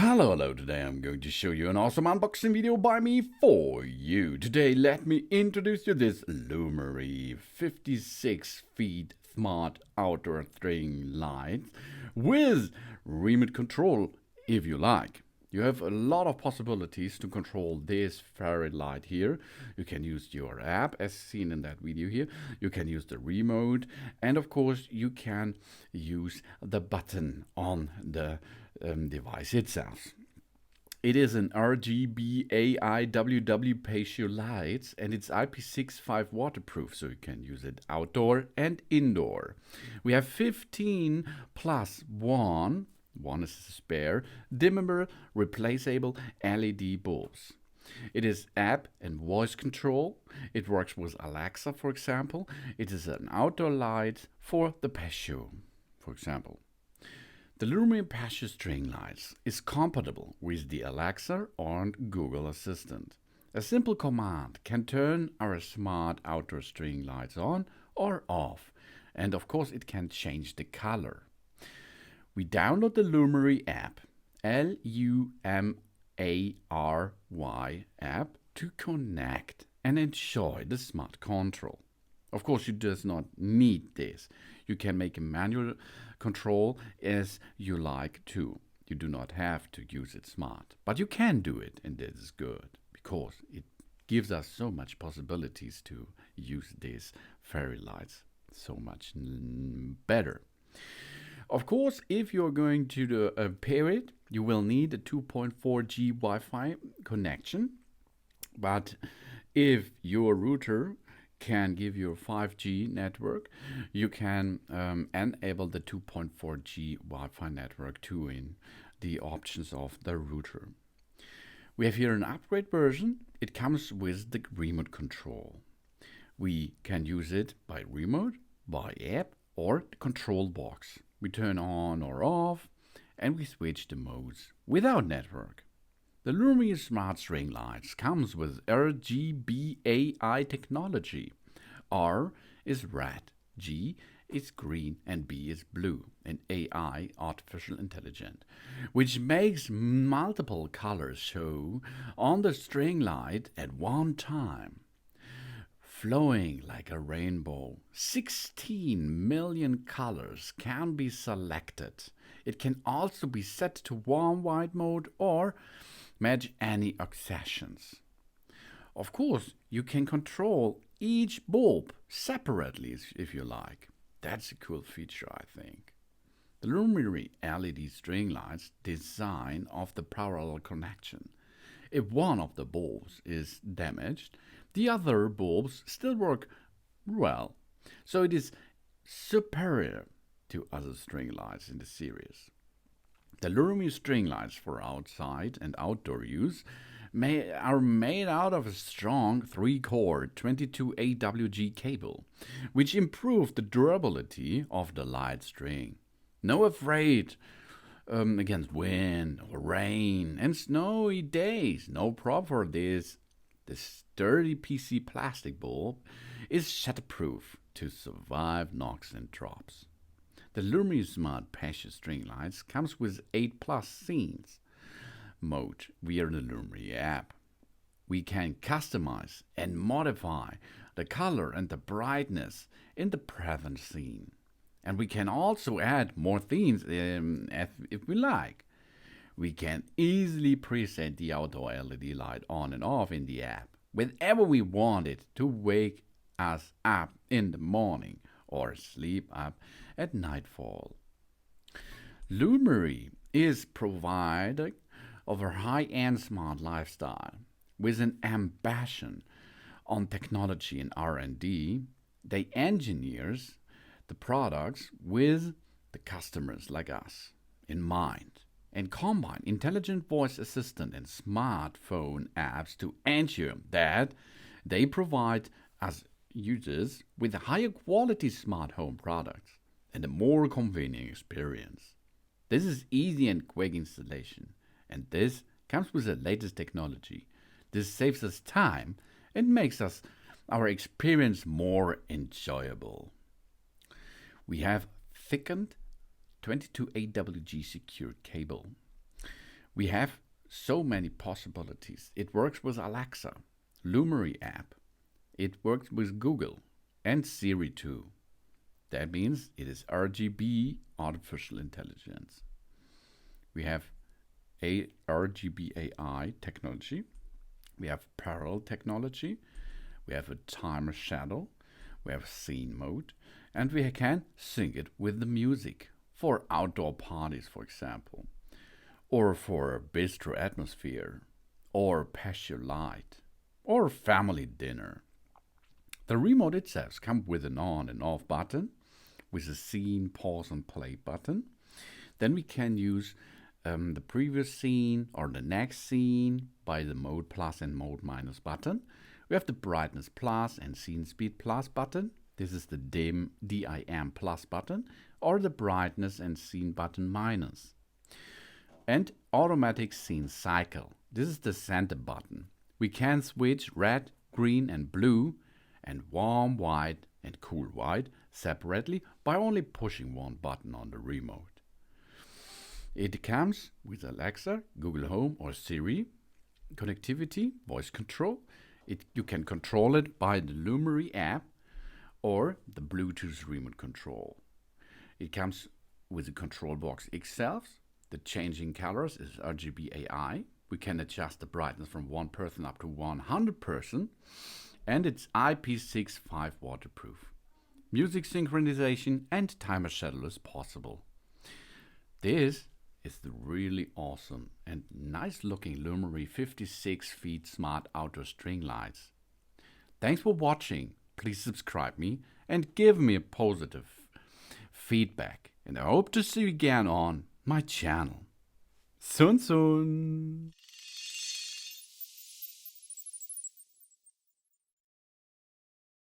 Hello, today I'm going to show you an awesome unboxing video by me for you. Today let me introduce you this Lumary 56FT smart outdoor string light with remote control if you like. You have a lot of possibilities to control this fairy light here. You can use your app as seen in that video here. You can use the remote, and of course you can use the button on the device itself. It is an RGBAiWW Patio light, and it's IP65 waterproof, so you can use it outdoor and indoor. We have 15 plus 1 is spare, dimmable, replaceable LED bulbs. It is app and voice control. It works with Alexa, for example. It is an outdoor light for the patio, for example. The Lumary Patio string lights is compatible with the Alexa or Google Assistant. A simple command can turn our smart outdoor string lights on or off, and of course it can change the color. We download the Lumary app, Lumary app, to connect and enjoy the smart control. Of course, you does not need this. You can make a manual control as you like to. You do not have to use it smart, but you can do it, and this is good because it gives us so much possibilities to use these fairy lights so much better. Of course, if you're going to pair it, you will need a 2.4G Wi-Fi connection. But if your router can give you a 5G network, you can enable the 2.4G Wi-Fi network too in the options of the router. We have here an upgrade version. It comes with the remote control. We can use it by remote, by app, or the control box. We turn on or off, and we switch the modes without network. The Lumary Smart String Lights comes with RGBAI technology. R is red, G is green, and B is blue, and AI, artificial intelligence, which makes multiple colors show on the string light at one time, flowing like a rainbow. 16 million colors can be selected. It can also be set to warm white mode or match any accessions. Of course, you can control each bulb separately if you like. That's a cool feature, I think. The Lumary LED string lights design of the parallel connection. If one of the bulbs is damaged, the other bulbs still work well, so it is superior to other string lights in the series. The Lumary string lights for outside and outdoor use are made out of a strong 3-core 22 AWG cable, which improve the durability of the light string. No afraid against wind or rain and snowy days. No problem for this. The sturdy PC plastic bulb is shatterproof to survive knocks and drops. The Lumary Smart Patio string lights comes with 8+ scenes mode via the Lumary app. We can customize and modify the color and the brightness in the present scene. And we can also add more themes if we like. We can easily preset the outdoor LED light on and off in the app whenever we want it to wake us up in the morning or sleep up at nightfall. Lumary is provider of a high-end smart lifestyle with an ambition on technology and R&D. They engineers the products with the customers like us in mind and combine intelligent voice assistant and smartphone apps to ensure that they provide us users with a higher quality smart home products and a more convenient experience. This is easy and quick installation, and this comes with the latest technology. This saves us time and makes our experience more enjoyable. We have thickened 22 AWG secured cable We have so many possibilities. It works with Alexa, Lumary app. It works with Google and Siri too. That means it is RGB artificial intelligence. We have RGBAI technology. We have parallel technology. We have a timer shadow. We have scene mode. And we can sync it with the music for outdoor parties, for example, or for a bistro atmosphere, or patio light, or family dinner. The remote itself comes with an on and off button, with a scene, pause and play button. Then we can use the previous scene or the next scene by the mode plus and mode minus button. We have the brightness plus and scene speed plus button. This is the DIM plus button, or the brightness and scene button minus. And automatic scene cycle. This is the center button. We can switch red, green and blue and warm white and cool white separately by only pushing one button on the remote. It comes with Alexa, Google Home or Siri, connectivity, voice control. You can control it by the Lumary app or the Bluetooth remote control. It comes with the control box itself. The changing colors is RGBAI. We can adjust the brightness from 1% up to 100%. And it's IP65 waterproof. Music synchronization and timer shadow is possible. This is the really awesome and nice looking Lumary 56FT smart outdoor string lights. Thanks for watching. Please subscribe me and give me a positive feedback. And I hope to see you again on my channel. Soon.